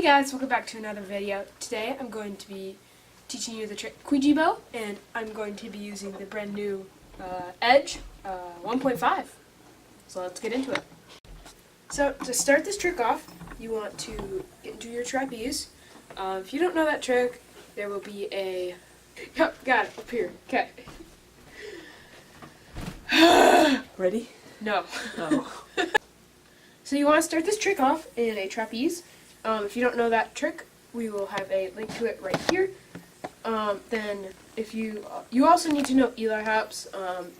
Hey guys, welcome back to another video. Today I'm going to be teaching you the trick Kwijibo, and I'm going to be using the brand new Edge 1.5. So let's get into it. So to start this trick off, you want to get into your trapeze. If you don't know that trick, there will be a... Yep, got it, up here. Okay. Ready? No. Oh. So you want to start this trick off in a trapeze. If you don't know that trick, we will have a link to it right here. Then if you also need to know Eli hops.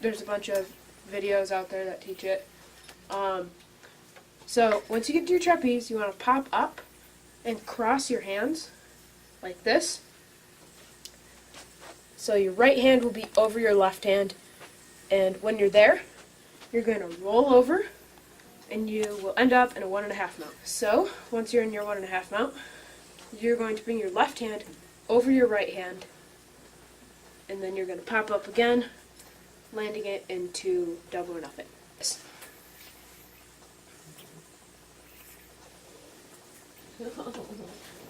There's a bunch of videos out there that teach it. So once you get to your trapeze, you want to pop up and cross your hands like this. So your right hand will be over your left hand, and when you're there, you're going to roll over and you will end up in a 1.5 mount. So once you're in your 1.5 mount, you're going to bring your left hand over your right hand, and then you're going to pop up again, landing it into double or nothing.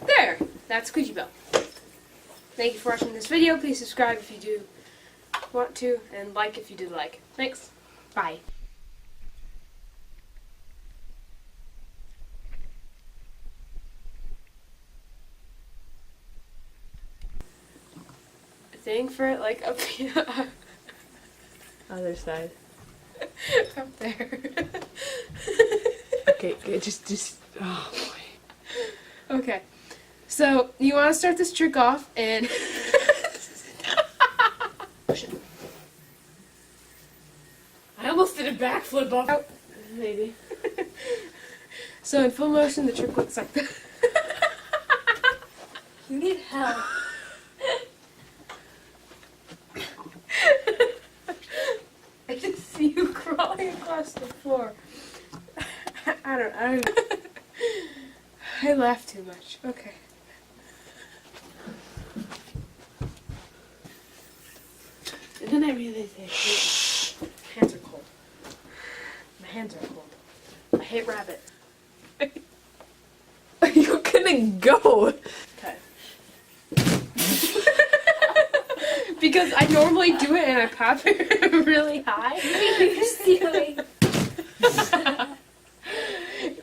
There! That's Kwijibo. Thank you for watching this video. Please subscribe if you do want to, and like if you did like. Thanks. Bye. Thing for it, like up here. Other side. Up there. Okay, good. Just. Oh boy. Okay. So you want to start this trick off and. I almost did a backflip off. Oh. Maybe. So in full motion, the trick looks like this. You need help. I just see you crawling across the floor. I don't. I laugh too much. Okay. And then I realized I hate Hands are cold. My hands are cold. I hate rabbit. You couldn't go. Okay. Because I normally do it and I pop it really high. You're stealing.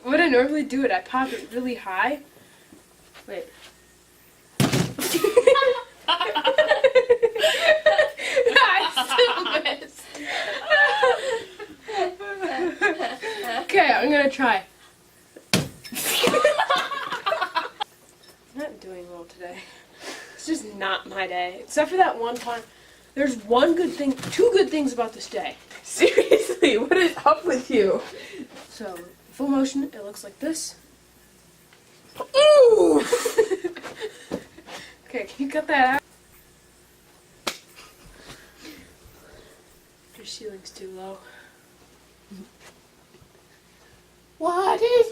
When I normally do it, I pop it really high. Wait. I still missed. Okay, I'm gonna try. I'm not doing well today. It's just not my day. Except for that one time. There's one good thing, two good things about this day. Seriously, what is up with you? So, full motion, it looks like this. Ooh! Okay, can you cut that out? Your ceiling's too low. What is